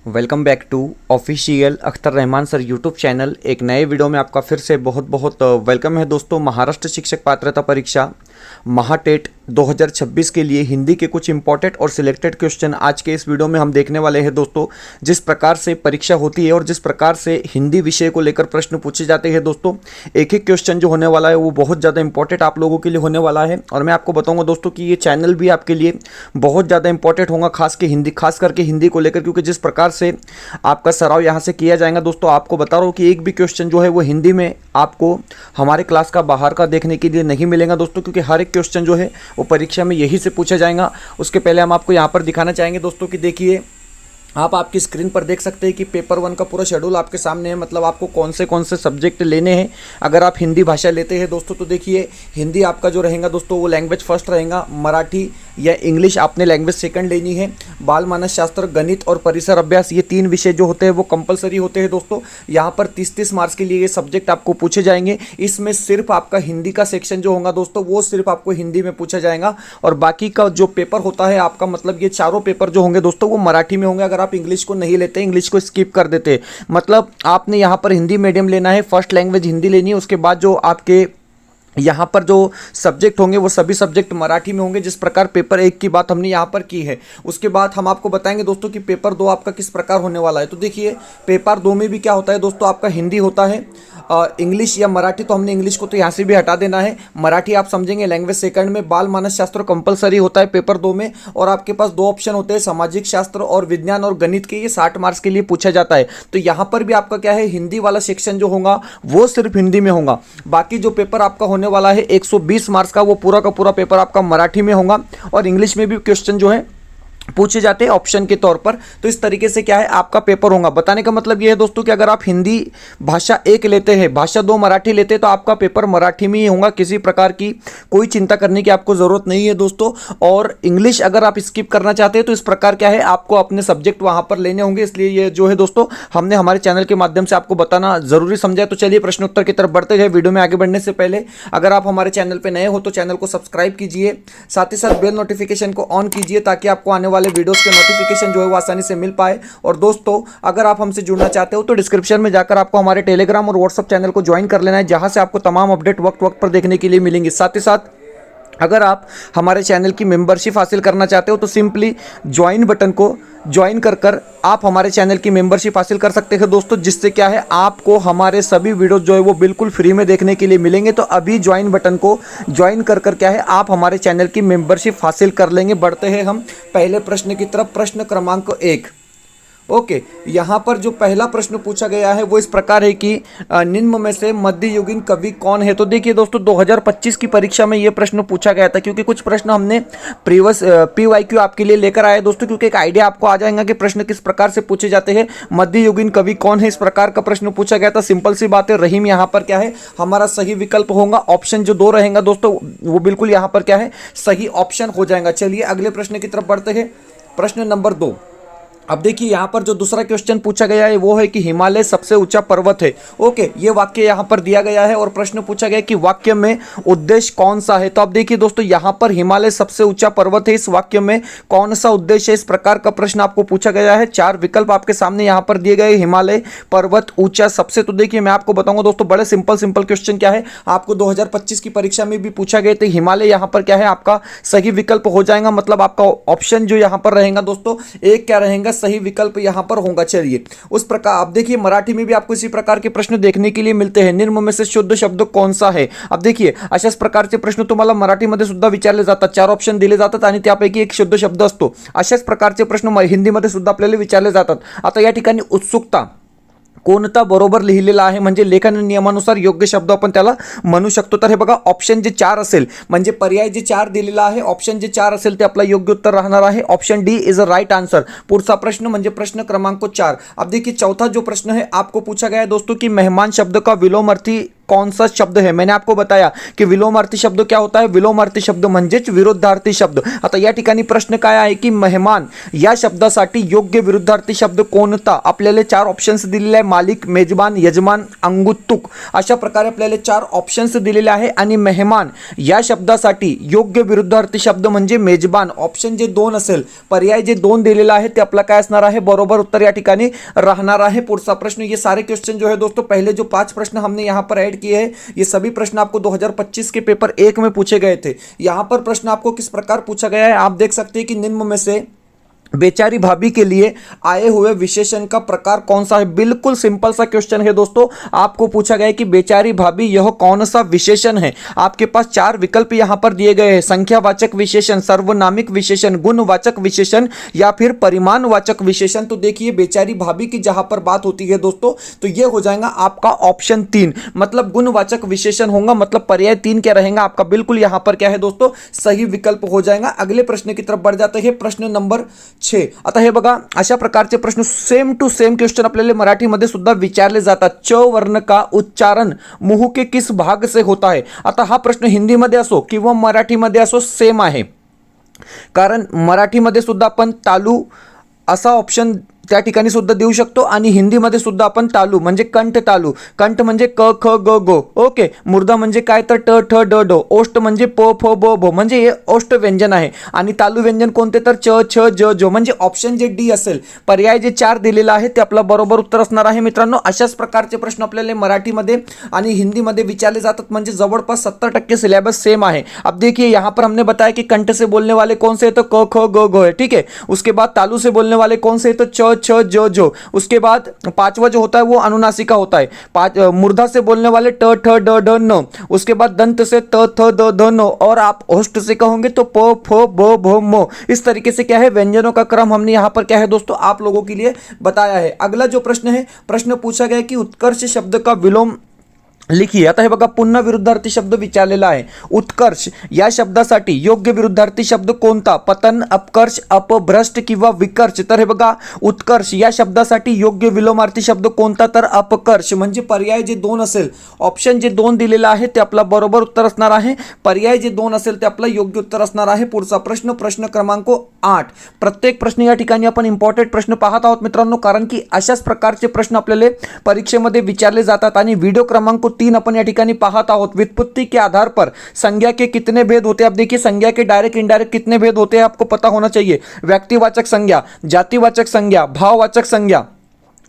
Welcome back to official Akhtar Rahman sir YouTube channel. एक नए video में आपका फिर से बहुत बहुत वेलकम है दोस्तों। महाराष्ट्र शिक्षक पात्रता परीक्षा महाटेट 2026 के लिए हिंदी के कुछ इंपॉर्टेंट और सिलेक्टेड क्वेश्चन आज के इस वीडियो में हम देखने वाले हैं दोस्तों। जिस प्रकार से परीक्षा होती है और जिस प्रकार से हिंदी विषय को लेकर प्रश्न पूछे जाते हैं दोस्तों, एक एक क्वेश्चन जो होने वाला है वो बहुत ज़्यादा इंपॉर्टेंट आप लोगों के लिए होने वाला है। और मैं आपको बताऊंगा दोस्तों कि ये चैनल भी आपके लिए बहुत ज़्यादा इंपॉर्टेंट होगा, खास करके हिंदी को लेकर, क्योंकि जिस प्रकार से आपका सराव यहाँ से किया जाएगा दोस्तों, आपको बता रहा हूँ कि एक भी क्वेश्चन जो है वो हिंदी में आपको हमारे क्लास का बाहर का देखने के लिए नहीं मिलेगा दोस्तों, क्योंकि हर एक क्वेश्चन जो है वो परीक्षा में यही से पूछा जाएगा। उसके पहले हम आपको यहाँ पर दिखाना चाहेंगे दोस्तों कि देखिए आप आपकी स्क्रीन पर देख सकते हैं कि पेपर 1 का पूरा शेड्यूल आपके सामने है। मतलब आपको कौन से सब्जेक्ट लेने हैं। अगर आप हिंदी भाषा लेते हैं दोस्तों तो देखिए हिंदी आपका जो रहेगा दोस्तों वो लैंग्वेज फर्स्ट रहेगा। मराठी या इंग्लिश आपने लैंग्वेज सेकंड लेनी है। बाल मानस शास्त्र, गणित और परिसर अभ्यास, ये 3 विषय जो होते हैं वो कंपलसरी होते हैं दोस्तों। यहाँ पर 30-30 मार्क्स के लिए ये सब्जेक्ट आपको पूछे जाएंगे। इसमें सिर्फ आपका हिंदी का सेक्शन जो होगा दोस्तों वो सिर्फ आपको हिंदी में पूछा जाएगा, और बाकी का जो पेपर होता है आपका, मतलब ये चारों पेपर जो होंगे दोस्तों वो मराठी में होंगे। अगर आप इंग्लिश को नहीं लेते, इंग्लिश को स्किप कर देते, मतलब आपने यहाँ पर हिंदी मीडियम लेना है, फर्स्ट लैंग्वेज हिंदी लेनी है। उसके बाद जो आपके यहाँ पर जो सब्जेक्ट होंगे वो सभी सब्जेक्ट मराठी में होंगे। जिस प्रकार पेपर 1 की बात हमने यहाँ पर की है, उसके बाद हम आपको बताएंगे दोस्तों कि पेपर 2 आपका किस प्रकार होने वाला है। तो देखिए पेपर 2 में भी क्या होता है दोस्तों, आपका हिंदी होता है, इंग्लिश या मराठी, तो हमने इंग्लिश को तो यहाँ से भी हटा देना है। मराठी आप समझेंगे लैंग्वेज सेकंड में। बाल मानस शास्त्र कंपलसरी होता है पेपर 2 में, और आपके पास 2 ऑप्शन होते हैं, सामाजिक शास्त्र और विज्ञान और गणित के। ये 60 मार्क्स के लिए पूछा जाता है। तो यहाँ पर भी आपका क्या है, हिंदी वाला सेक्शन जो होगा वो सिर्फ हिंदी में होगा। बाकी जो पेपर आपका होने वाला है 120 मार्क्स का, वो पूरा का पूरा पेपर आपका मराठी में होगा, और इंग्लिश में भी क्वेश्चन जो है पूछे जाते हैं ऑप्शन के तौर पर। तो इस तरीके से क्या है आपका पेपर होगा। बताने का मतलब ये है दोस्तों कि अगर आप हिंदी भाषा 1 लेते हैं, भाषा 2 मराठी लेते हैं, तो आपका पेपर मराठी में ही होगा। किसी प्रकार की कोई चिंता करने की आपको ज़रूरत नहीं है दोस्तों। और इंग्लिश अगर आप स्किप करना चाहते हैं तो इस प्रकार क्या है, आपको अपने सब्जेक्ट वहाँ पर लेने होंगे। इसलिए ये जो है दोस्तों हमने हमारे चैनल के माध्यम से आपको बताना ज़रूरी समझा। तो चलिए प्रश्नोत्तर की तरफ बढ़ते हैं। वीडियो में आगे बढ़ने से पहले अगर आप हमारे चैनल पर नए हो तो चैनल को सब्सक्राइब कीजिए, साथ ही साथ बेल नोटिफिकेशन को ऑन कीजिए, ताकि आपको आने वाले वीडियोस के नोटिफिकेशन जो है वो आसानी से मिल पाए। और दोस्तों अगर आप हमसे जुड़ना चाहते हो तो डिस्क्रिप्शन में जाकर आपको हमारे टेलीग्राम और व्हाट्सएप चैनल को ज्वाइन कर लेना है, जहां से आपको तमाम अपडेट वक्त वक्त पर देखने के लिए मिलेंगे। साथ ही साथ अगर आप हमारे चैनल की मेंबरशिप हासिल करना चाहते हो तो सिंपली ज्वाइन बटन को ज्वाइन कर आप हमारे चैनल की मेंबरशिप हासिल कर सकते हैं दोस्तों, जिससे क्या है आपको हमारे सभी वीडियो जो है वो बिल्कुल फ्री में देखने के लिए मिलेंगे। तो अभी ज्वाइन बटन को ज्वाइन कर क्या है आप हमारे चैनल की मेंबरशिप हासिल कर लेंगे। बढ़ते हैं हम पहले प्रश्न की तरफ। प्रश्न क्रमांक 1। ओके, यहाँ पर जो पहला प्रश्न पूछा गया है वो इस प्रकार है कि निम्न में से मध्ययुगीन कवि कौन है। तो देखिए दोस्तों 2025 की परीक्षा में ये प्रश्न पूछा गया था, क्योंकि कुछ प्रश्न हमने प्रीवियस PYQ आपके लिए लेकर आए दोस्तों, क्योंकि एक आइडिया आपको आ जाएगा कि प्रश्न किस प्रकार से पूछे जाते हैं। मध्ययुगीन कवि कौन है, इस प्रकार का प्रश्न पूछा गया था। सिंपल सी बात है, रहीम यहाँ पर क्या है हमारा सही विकल्प होगा। ऑप्शन जो 2 रहेगा दोस्तों वो बिल्कुल यहाँ पर क्या है सही ऑप्शन हो जाएगा। चलिए अगले प्रश्न की तरफ बढ़ते हैं। प्रश्न नंबर 2। अब देखिए यहाँ पर जो दूसरा क्वेश्चन पूछा गया है वो है कि हिमालय सबसे ऊंचा पर्वत है। ओके, ये वाक्य यहाँ पर दिया गया है और प्रश्न पूछा गया कि वाक्य में उद्देश्य कौन सा है। तो अब देखिए दोस्तों यहाँ पर हिमालय सबसे ऊंचा पर्वत है, इस वाक्य में कौन सा उद्देश्य है, इस प्रकार का प्रश्न आपको पूछा गया है। 4 विकल्प आपके सामने यहाँ पर दिए गए, हिमालय पर्वत ऊंचा सबसे। तो देखिए मैं आपको बताऊंगा दोस्तों, बड़े सिंपल क्वेश्चन क्या है आपको 2025 की परीक्षा में भी पूछा गया। तो हिमालय यहाँ पर क्या है आपका सही विकल्प हो जाएगा। मतलब आपका ऑप्शन जो यहाँ पर रहेगा दोस्तों 1 क्या रहेगा सही विकल्प यहां पर होगा। चलिए उस प्रकार अब देखिए मराठी में भी आपको इसी प्रकार के प्रश्न देखने के लिए मिलते हैं। निम्न में से शुद्ध शब्द कौन सा है। अब देखिए अशाच प्रकारचे प्रश्न तुम्हाला मराठीमध्ये सुद्धा विचारले जातात। 4 ऑप्शन दिले जातात आणि त्यापैकी एक शुद्ध शब्द असतो। अशाच प्रकारचे प्रश्न हिंदीमध्ये सुद्धा आपल्याला विचारले जातात। आता या ठिकाणी उत्सुकता कोणता बरोबर लिहिलेला आहे, म्हणजे लेखन नियमानुसार योग्य शब्द आपण त्याला म्हणू शकतो। तर हे बघा ऑप्शन जे 4 असेल, म्हणजे पर्याय जे 4 दिलेला आहे, ऑप्शन जे 4 असेल ते आपला योग्य उत्तर राहणार आहे। Option D is a right answer. पुढचा प्रश्न म्हणजे प्रश्न क्रमांक 4। अब देखिए चौथा जो प्रश्न है आपको पूछा गया है दोस्तों कि मेहमान शब्द का विलोमार्थी कौन सा शब्द है? मैंने आपको बताया की विलोमार्थी शब्द क्या होता है? विलोमार्थी शब्द म्हणजेच विरुद्धार्थी शब्द. आता या ठिकाणी प्रश्न काय आहे की मेहमान या शब्दासाठी योग्य विरुद्धार्थी शब्द कोणता? आपल्याला 4 ऑप्शन्स दिलेले आहे. मालिक, मेजबान, यजमान, अंगुतुक अशा प्रकारे आपल्याला 4 ऑप्शन्स दिलेले आहे आणि मेहमान या शब्दासाठी योग्य विरुद्धार्थी शब्द म्हणजे मेजबान. ऑप्शन जे 2 असेल, पर्याय जे 2 दिलेला आहे ते आपला काय असणार आहे? बरोबर उत्तर या ठिकाणी राहणार आहे. पुढचा प्रश्न, ये सारे क्वेश्चन जो है दोस्तों, पहले जो 5 प्रश्न हमने यहाँ पर ऐड किए हैं, ये सभी प्रश्न आपको 2025 के पेपर 1 में पूछे गए थे. यहाँ पर प्रश्न आपको किस प्रकार पूछा गया है आप देख सकते हैं कि निम्न में से बेचारी भाभी के लिए आए हुए विशेषण का प्रकार कौन सा है? बिल्कुल सिंपल सा क्वेश्चन है दोस्तों. आपको पूछा गया है कि बेचारी भाभी यह कौन सा विशेषण है. आपके पास 4 विकल्प यहां पर दिए गए हैं. संख्यावाचक विशेषण, सर्वनामिक विशेषण, गुणवाचक विशेषण या फिर परिमाणवाचक विशेषण. तो देखिए बेचारी भाभी की जहां पर बात होती है दोस्तों, तो यह हो जाएगा आपका ऑप्शन 3, मतलब गुणवाचक विशेषण होगा, मतलब पर्याय 3 क्या रहेगा आपका? बिल्कुल यहां पर क्या है दोस्तों? सही विकल्प हो जाएगा. अगले प्रश्न की तरफ बढ़ जाते हैं. प्रश्न नंबर 6. आता हे बघा, अशा प्रकारचे प्रश्न सेम टू सेम क्वेश्चन आपल्याला मराठीमध्ये सुद्धा विचारले जातात. च वर्ण का उच्चारण मुंह के किस भाग से होता है? आता हा प्रश्न हिंदीमध्ये असो किंवा मराठीमध्ये असो सेम आहे, कारण मराठीमध्ये सुद्धा आपण तालू असा ऑप्शन त्या ठिकाणी सुद्धा देऊ शकतो आणि हिंदीमध्ये सुद्धा आपण तालू म्हणजे कंठ तालू. कंठ म्हणजे क ख ग गो. ओके. मुर्दा म्हणजे काय तर ट ठ ड ड. ओष्ठ म्हणजे प फ ब भ, म्हणजे हे ओष्ठ व्यंजन आहे. आणि तालू व्यंजन कोणते तर च छ ज ज. म्हणजे ऑप्शन जे डी असेल, पर्याय जे 4 दिलेला आहे ते आपला बरोबर उत्तर असणार आहे. मित्रांनो, अशाच प्रकारचे प्रश्न आपल्याला मराठीमध्ये आणि हिंदीमध्ये विचारले जातात, म्हणजे जवळपास 70% सिलेबस सेम है. अब देखिए यहाँ पर हमने बताया कि कंठ से बोलने वाले कौन से है, तो क ख ग घ है. ठीक है. उसके बाद तालू से बोलने वाले कौन से है, तो च छ ज जो. उसके बाद 5वां जो होता है वो अनुनासिका होता है. मुर्दा से बोलने वाले ट ठ ड ढ न. उसके बाद दंत से त थ द ध न. और आप होस्ट से कहोगे तो प फ ब भ म. इस तरीके से क्या है, व्यंजनों का क्रम हमने यहाँ पर क्या है दोस्तों आप लोगों के लिए बताया है. अगला जो प्रश्न है, प्रश्न पूछा गया कि उत्कर्ष शब्द का विलोम लिखिए. आता हे बघा, पुन्हा विरुद्धार्थी शब्द विचारलेला आहे. उत्कर्ष या शब्दासाठी योग्य विरुद्धार्थी शब्द कोणता? पतन, अपकर्ष, अपभ्रष्ट किंवा विकर्ष. तर हे बघा, उत्कर्ष या शब्दासाठी योग्य विलोमार्थी शब्द कोणता? तर अपकर्ष. म्हणजे पर्याय जे 2 असेल, ऑप्शन जे 2 दिलेला आहे ते आपला बरोबर उत्तर असणार आहे. पर्याय जे 2 असेल ते आपला योग्य उत्तर असणार आहे. पुढचा प्रश्न, प्रश्न क्रमांक 8. प्रत्येक प्रश्न या ठिकाणी आपण इम्पॉर्टंट प्रश्न पाहत आहोत मित्रांनो, कारण की अशाच प्रकारचे प्रश्न आपल्याला परीक्षेमध्ये विचारले जातात. आणि व्हिडिओ क्रमांक 3 अपन या ठिकाणी पाहत आहोत. व्युत्पत्ति के आधार पर संज्ञा के कितने भेद होते हैं? आप देखिए, संज्ञा के डायरेक्ट इनडायरेक्ट कितने भेद होते हैं आपको पता होना चाहिए. व्यक्तिवाचक संज्ञा, जातिवाचक संज्ञा, भाववाचक संज्ञा,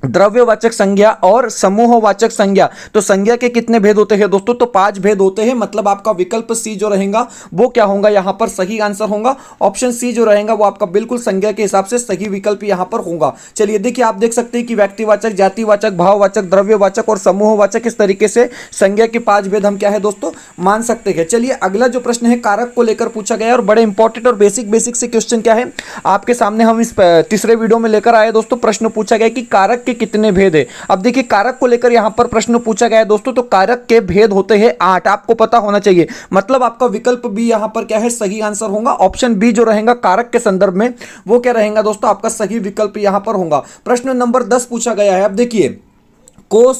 द्रव्यवाचक संज्ञा और समूहवाचक संज्ञा. तो संज्ञा के कितने भेद होते हैं दोस्तों? तो 5 भेद होते हैं. मतलब आपका विकल्प सी जो रहेगा वो क्या होगा, यहाँ पर सही आंसर होगा. ऑप्शन सी जो रहेगा वो आपका बिल्कुल संज्ञा के हिसाब से सही विकल्प यहाँ पर होगा. चलिए देखिए, आप देख सकते हैं कि व्यक्तिवाचक, जातिवाचक, भाववाचक, द्रव्यवाचक और समूहवाचक, इस तरीके से संज्ञा के 5 भेद हम क्या है दोस्तों मान सकते हैं. चलिए अगला जो प्रश्न है कारक को लेकर पूछा गया है, और बड़े इंपॉर्टेंट और बेसिक से क्वेश्चन क्या है आपके सामने हम इस तीसरे वीडियो में लेकर आए दोस्तों. प्रश्न पूछा गया कि कारक कितने भेद है. अब देखिए, कारक को लेकर यहां पर प्रश्न पूछा गया है दोस्तों, तो कारक के भेद होते हैं 8. आपको पता होना चाहिए. मतलब आपका विकल्प बी यहां पर क्या है, सही आंसर होगा. ऑप्शन बी जो रहेगा कारक के संदर्भ में वो क्या रहेगा दोस्तों, आपका सही विकल्प यहां पर होगा. प्रश्न नंबर 10 पूछा गया है. अब देखिए, को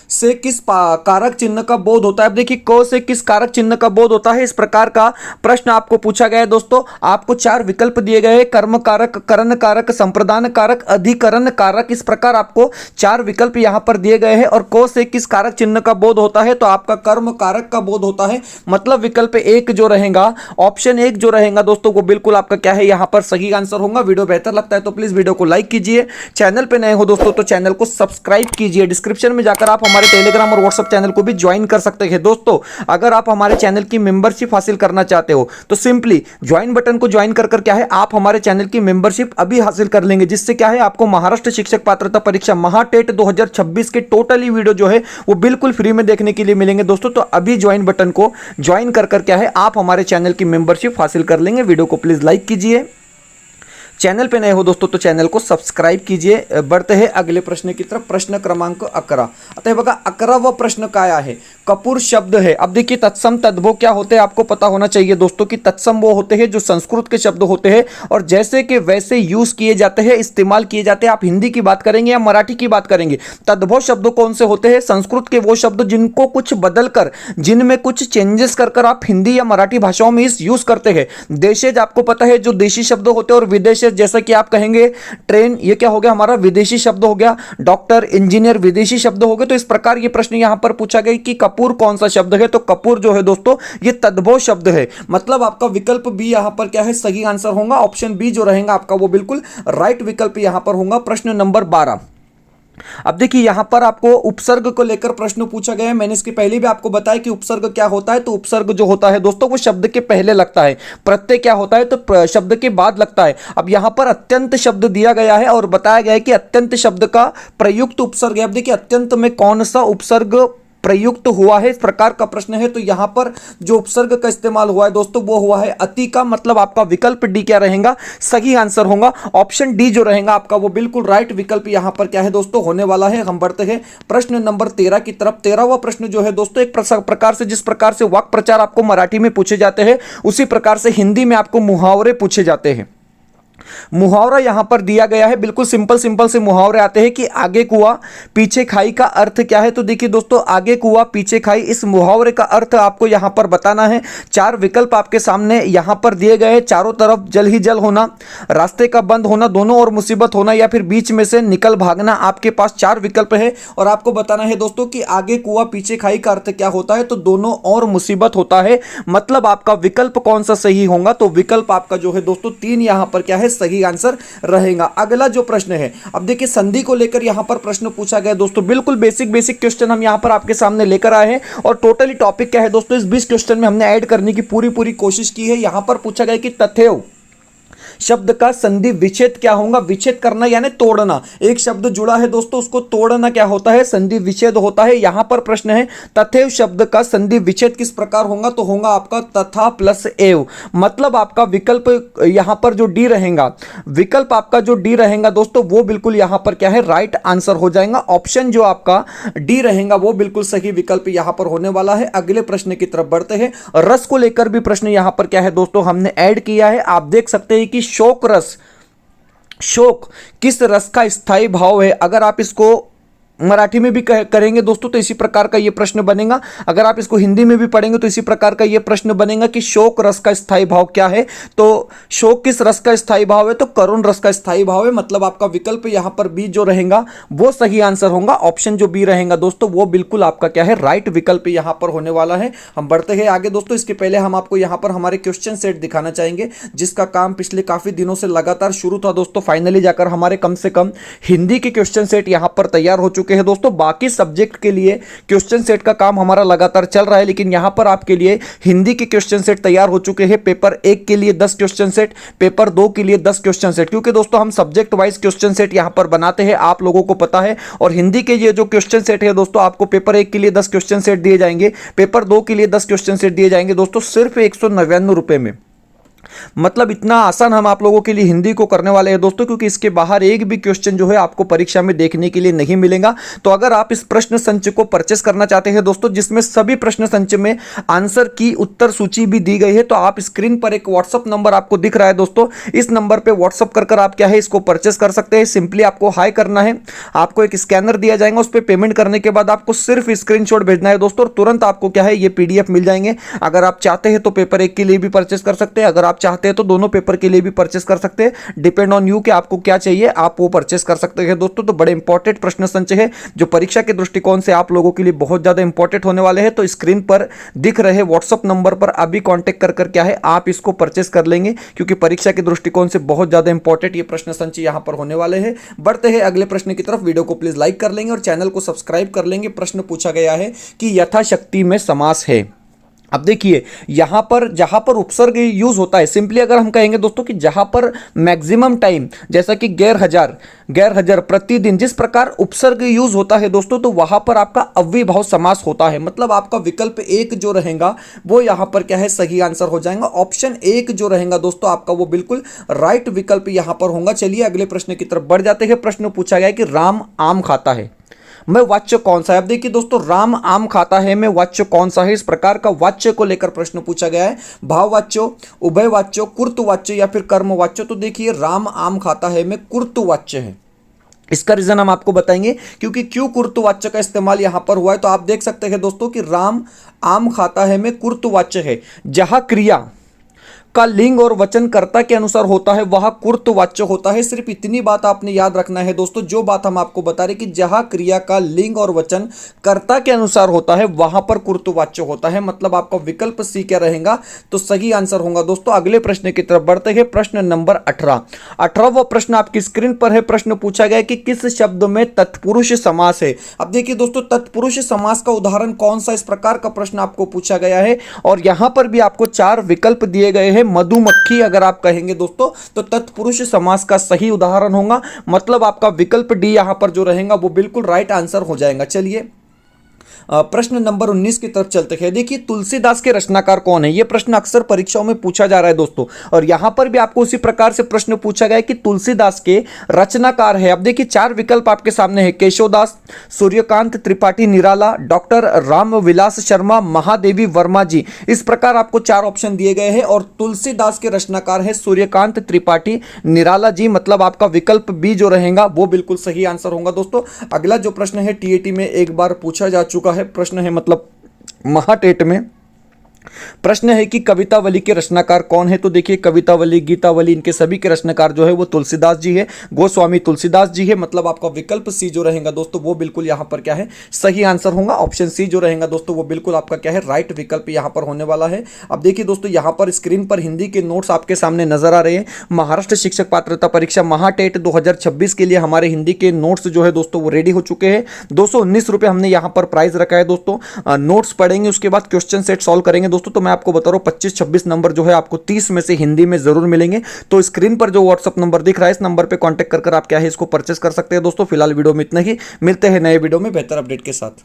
से किस कारक चिन्ह का बोध होता है. अब देखिए, को से किस कारक चिन्ह का बोध होता है, इस प्रकार का प्रश्न आपको पूछा गया है दोस्तों. आपको 4 विकल्प दिए गए हैं, कर्म कारक, करण कारक, संप्रदान कारक, अधिकरण कारक. इस प्रकार आपको 4 विकल्प यहां पर दिए गए हैं. और को से किस कारक चिन्ह का बोध होता है, तो आपका कर्म कारक का बोध होता है. मतलब विकल्प 1 जो रहेगा, ऑप्शन 1 जो रहेगा दोस्तों, वो बिल्कुल आपका क्या है, यहां पर सही आंसर होगा. वीडियो बेहतर लगता है तो प्लीज वीडियो को लाइक कीजिए. चैनल पे नए हो दोस्तों तो चैनल को सब्सक्राइब कीजिए. डिस्क्रिप्शन में जाकर आप हमारे टेलीग्राम और व्हाट्सएप चैनल को भी ज्वाइन कर सकते हैं दोस्तों. अगर आप हमारे चैनल की मेंबरशिप हासिल करना चाहते हो तो सिंपली ज्वाइन बटन को ज्वाइन कर क्या है, आप हमारे चैनल की मेंबरशिप अभी हासिल कर लेंगे, जिससे क्या है आपको महाराष्ट्र शिक्षक पात्रता परीक्षा महाटेट 2026 के टोटली वीडियो जो है वो बिल्कुल फ्री में देखने के लिए मिलेंगे दोस्तों. तो अभी ज्वाइन बटन को ज्वाइन कर क्या है आप हमारे चैनल की मेंबरशिप हासिल कर लेंगे. वीडियो को प्लीज लाइक कीजिए. चैनल पे नए हो दोस्तों तो चैनल को सब्सक्राइब कीजिए. बढ़ते हैं अगले प्रश्न की तरफ. प्रश्न क्रमांक 11. आता हे बघा, 11वा प्रश्न काय आहे, कपूर शब्द है। अब देखिए तत्सम तद्भव क्या होते हैं आपको पता होना चाहिए दोस्तों कि तत्सम वो होते हैं जो संस्कृत के शब्द होते हैं और जैसे कि वैसे यूज किए जाते हैं, इस्तेमाल किए जाते हैं। आप हिंदी की बात करेंगे या मराठी की बात करेंगे, तद्भव शब्द कौन से होते हैं? संस्कृत के वो शब्द जिनको कुछ बदलकर, जिनमें कुछ चेंजेस कर कर आप हिंदी या मराठी भाषाओं में इस यूज करते हैं। देशज आपको पता है जो देशी शब्द होते हैं, और विदेशज जैसा कि आप कहेंगे ट्रेन, ये क्या हो गया हमारा विदेशी शब्द हो गया। डॉक्टर, इंजीनियर विदेशी शब्द हो गए। तो इस प्रकार ये प्रश्न यहां पर पूछा गया कि कपूर कौन सा शब्द है, तो कपूर जो है दोस्तों ये तद्भव शब्द है। मतलब आपका विकल्प बी यहां पर क्या है, सही आंसर होगा। ऑप्शन बी जो रहेगा आपका वो बिल्कुल राइट विकल्प यहां पर होगा। प्रश्न नंबर 12। अब देखिए यहां पर आपको उपसर्ग को लेकर प्रश्न पूछा गया है। मैंने इसके पहले भी आपको बताया कि उपसर्ग क्या होता है। तो उपसर्ग जो होता है दोस्तों वो शब्द के पहले लगता है, प्रत्यय क्या होता है तो शब्द के बाद लगता है। अब यहां पर अत्यंत शब्द दिया गया है और बताया गया है कि अत्यंत शब्द का प्रयुक्त उपसर्ग है। अब देखिए अत्यंत में कौन सा उपसर्ग प्रयुक्त हुआ है, इस प्रकार का प्रश्न है। तो यहां पर जो उपसर्ग का इस्तेमाल हुआ है दोस्तों वो हुआ है अति का। मतलब आपका विकल्प डी क्या रहेगा, सही आंसर होगा। ऑप्शन डी जो रहेगा आपका वो बिल्कुल राइट विकल्प यहां पर क्या है दोस्तों होने वाला है। हम बढ़ते हैं प्रश्न नंबर 13 की तरफ। 13वां प्रश्न जो है दोस्तों एक प्रकार से, जिस प्रकार से वाक्य प्रचार आपको मराठी में पूछे जाते हैं उसी प्रकार से हिंदी में आपको मुहावरे पूछे जाते हैं। मुहावरा यहां पर दिया गया है, बिल्कुल सिंपल सिंपल से मुहावरे आते हैं कि आगे कुआं पीछे खाई का अर्थ क्या है। तो देखिए दोस्तों आगे कुआं पीछे खाई, इस मुहावरे का अर्थ आपको यहां पर बताना है। 4 विकल्प आपके सामने यहां पर दिए गए हैं। चारों तरफ जल ही जल होना, रास्ते का बंद होना, दोनों ओर मुसीबत होना, या फिर बीच में से निकल भागना। आपके पास 4 विकल्प है और आपको बताना है दोस्तों कि आगे कुआं पीछे खाई का अर्थ क्या होता है। तो दोनों ओर मुसीबत होता है। मतलब आपका विकल्प कौन सा सही होगा, तो विकल्प आपका जो है दोस्तों 3 यहां पर क्या है सही आंसर रहेगा। अगला जो प्रश्न है, अब देखिए संधि को लेकर यहां पर प्रश्न पूछा गया दोस्तों। बिल्कुल बेसिक क्वेश्चन हम यहां पर आपके सामने लेकर आए हैं और टोटली टॉपिक क्या है दोस्तों इस 20 क्वेश्चन में हमने ऐड करने की पूरी कोशिश की है। यहां पर पूछा गया कि तथैव शब्द का संधि विच्छेद क्या होगा। विच्छेद करना यानी तोड़ना, एक शब्द जुड़ा है दोस्तों उसको तोड़ना क्या होता है, संधि विच्छेद होता है। यहां पर प्रश्न है तथैव शब्द का संधि विच्छेद किस प्रकार होगा, तो होगा आपका तथा प्लस एव। मतलब आपका विकल्प यहां पर जो डी रहेगा, विकल्प आपका जो डी रहेगा दोस्तों वो बिल्कुल यहां पर क्या है राइट आंसर हो जाएगा। ऑप्शन जो आपका डी रहेगा वो बिल्कुल सही विकल्प यहां पर होने वाला है। अगले प्रश्न की तरफ बढ़ते हैं। रस को लेकर भी प्रश्न यहां पर क्या है दोस्तों हमने ऐड किया है। आप देख सकते हैं कि शोक रस, शोक किस रस का स्थायी भाव है। अगर आप इसको मराठी में भी करेंगे दोस्तों तो इसी प्रकार का ये प्रश्न बनेगा। अगर आप इसको हिंदी में भी पढ़ेंगे तो इसी प्रकार का ये प्रश्न बनेगा कि शोक रस का स्थायी भाव क्या है। तो शोक किस रस का स्थायी भाव है, तो करुण रस का स्थायी भाव है। मतलब आपका विकल्प यहां पर बी जो रहेगा वो सही आंसर होगा। ऑप्शन जो बी रहेगा दोस्तों वो बिल्कुल आपका क्या है राइट विकल्प यहां पर होने वाला है। हम बढ़ते हैं आगे दोस्तों। इसके पहले हम आपको यहां पर हमारे क्वेश्चन सेट दिखाना चाहेंगे जिसका काम पिछले काफी दिनों से लगातार शुरू था दोस्तों। फाइनली जाकर हमारे कम से कम हिंदी के क्वेश्चन सेट यहां पर तैयार हो चुके हैं दोस्तों। बाकी सब्जेक्ट के लिए क्वेश्चन सेट का काम हमारा लगातार चल रहा है, लेकिन यहां पर आपके लिए हिंदी के क्वेश्चन सेट तैयार हो चुके हैं। पेपर 1 के लिए 10 क्वेश्चन सेट, पेपर 2 के लिए 10 क्वेश्चन सेट, क्योंकि दोस्तों हम सब्जेक्ट वाइज क्वेश्चन सेट यहां पर बनाते हैं, आप लोगों को पता है। और हिंदी के ये जो क्वेश्चन सेट है दोस्तों आपको पेपर 1 के लिए 10 क्वेश्चन सेट दिए जाएंगे, पेपर 2 के लिए 10 क्वेश्चन सेट दिए जाएंगे दोस्तों सिर्फ 199 रुपए में। मतलब इतना आसान हम आप लोगों के लिए हिंदी को करने वाले हैं दोस्तों, क्योंकि इसके बाहर एक भी क्वेश्चन जो है आपको परीक्षा में देखने के लिए नहीं मिलेगा। तो अगर आप इस प्रश्न संच को परचेस करना चाहते हैं दोस्तों, जिसमें सभी प्रश्न संच में आंसर की उत्तर सूची भी दी गई है, तो आप स्क्रीन पर एक व्हाट्सअप नंबर आपको दिख रहा है दोस्तों, इस नंबर पर व्हाट्सअप कर आप क्या है इसको परचेस कर सकते हैं। सिंपली आपको हाई करना है, आपको एक स्कैनर दिया जाएगा, उस पर पेमेंट करने के बाद आपको सिर्फ स्क्रीनशॉट भेजना है दोस्तों, और तुरंत आपको क्या है ये पीडीएफ मिल जाएंगे। अगर आप चाहते हैं तो पेपर 1 के लिए भी परचेस कर सकते हैं, अगर आप चाहते हैं तो दोनों पेपर के लिए भी परचेस कर सकते हैं। डिपेंड ऑन यू कि आपको क्या चाहिए, आप वो परचेस कर सकते हैं दोस्तों। तो बड़े इंपॉर्टेंट प्रश्न संचय है जो परीक्षा के दृष्टिकोण से आप लोगों के लिए बहुत ज्यादा इंपॉर्टेंट होने वाले हैं। तो स्क्रीन पर दिख रहे व्हाट्सएप नंबर पर अभी कांटेक्ट कर क्या है आप इसको परचेस कर लेंगे, क्योंकि परीक्षा के दृष्टिकोण से बहुत ज्यादा इंपॉर्टेंट ये प्रश्न संचय यहां पर होने वाले हैं। बढ़ते हैं अगले प्रश्न की तरफ। वीडियो को प्लीज लाइक कर लेंगे और चैनल को सब्सक्राइब कर लेंगे। प्रश्न पूछा गया है कि यथाशक्ति में समास है। अब देखिए यहां पर जहां पर उपसर्ग यूज होता है, सिंपली अगर हम कहेंगे दोस्तों कि जहां पर मैक्सिमम टाइम, जैसा कि गैर हजार प्रतिदिन, जिस प्रकार उपसर्ग यूज होता है दोस्तों, तो वहां पर आपका अव्ययभाव समास होता है। मतलब आपका विकल्प 1 जो रहेगा वो यहां पर क्या है सही आंसर हो जाएगा। ऑप्शन 1 जो रहेगा दोस्तों आपका वो बिल्कुल राइट विकल्प यहां पर होगा। चलिए अगले प्रश्न की तरफ बढ़ जाते हैं। प्रश्न पूछा गया है कि राम आम खाता है। में वाच्य कौन सा है? अब देखिए दोस्तों, राम आम खाता है में वाच्य कौन सा है? इस प्रकार का वाच्य को लेकर प्रश्न पूछा गया है। भाववाच्य, उभयवाच्य, कुर्तवाच्य या फिर कर्मवाच्य। तो देखिए राम आम खाता है में कुर्तवाच्य है। इसका रीजन हम आपको बताएंगे, क्योंकि क्यों कुर्तवाच्य का इस्तेमाल यहां पर हुआ है। तो आप देख सकते हैं दोस्तों कि राम आम खाता है में कुर्तवाच्य है। जहां क्रिया का लिंग और वचन कर्ता के अनुसार होता है वह कुर्तवाच्य होता है। सिर्फ इतनी बात आपने याद रखना है दोस्तों, जो बात हम आपको बता रहे कि जहां क्रिया का लिंग और वचन कर्ता के अनुसार होता है वहां पर कुर्तवाच्य होता है। मतलब आपका विकल्प सी क्या रहेगा? तो सही आंसर होगा दोस्तों। अगले प्रश्न की तरफ बढ़ते हैं। प्रश्न नंबर 18। 18वां प्रश्न आपकी स्क्रीन पर है। प्रश्न पूछा गया कि किस शब्द में तत्पुरुष समास है? अब देखिए दोस्तों, तत्पुरुष समास का उदाहरण कौन सा? इस प्रकार का प्रश्न आपको पूछा गया है और यहां पर भी आपको 4 विकल्प दिए गए हैं। मधुमक्खी अगर आप कहेंगे दोस्तों तो तत्पुरुष समास का सही उदाहरण होगा। मतलब आपका विकल्प डी यहां पर जो रहेगा वो बिल्कुल राइट आंसर हो जाएगा। चलिए प्रश्न नंबर 19 की तरफ चलते हैं। देखिए तुलसीदास के रचनाकार कौन है? यह प्रश्न अक्सर परीक्षाओं में पूछा जा रहा है दोस्तों, और यहां पर भी आपको उसी प्रकार से प्रश्न पूछा गया है कि तुलसीदास के रचनाकार है। अब देखिए 4 विकल्प आपके सामने है। केशवदास, सूर्यकांत त्रिपाठी निराला, डॉक्टर रामविलास शर्मा, महादेवी वर्मा जी। इस प्रकार आपको 4 ऑप्शन दिए गए हैं और तुलसीदास के रचनाकार है सूर्यकांत त्रिपाठी निराला जी। मतलब आपका विकल्प बी जो रहेगा वो बिल्कुल सही आंसर होगा दोस्तों। अगला जो प्रश्न है टीएटी में एक बार पूछा जा चुका है प्रश्न है, मतलब महाटेट में प्रश्न है कि कवितावली के रचनाकार कौन है? तो देखिए कवितावली, गीतावली, इनके सभी के रचनाकार जो है वो तुलसीदास जी है, गोस्वामी तुलसीदास जी है। मतलब आपका विकल्प सी जो रहेगा दोस्तों वो बिल्कुल यहां पर क्या है? सही आंसर होगा। ऑप्शन सी जो रहेगा दोस्तों वो बिल्कुल आपका क्या है? राइट विकल्प यहां पर होने वाला है। अब देखिए दोस्तों, यहां पर स्क्रीन पर हिंदी के नोट्स आपके सामने नजर आ रहे हैं। महाराष्ट्र शिक्षक पात्रता परीक्षा महाटेट 2026 के लिए हमारे हिंदी के नोट्स जो है दोस्तों वो रेडी हो चुके हैं। 219 रुपये हमने यहां पर प्राइस रखा है दोस्तों। नोट्स पढ़ेंगे, उसके बाद क्वेश्चन सेट सॉल्व करेंगे दोस्तों। तो मैं आपको बता रहा हूं 25-26 नंबर जो है आपको 30 में से हिंदी में जरूर मिलेंगे। तो स्क्रीन पर जो व्हाट्सएप नंबर दिख रहा है इस नंबर पे कांटेक्ट कर आप क्या है इसको परचेस कर सकते हैं दोस्तों। फिलहाल वीडियो में इतना ही, मिलते हैं नए वीडियो में बेहतर अपडेट के साथ।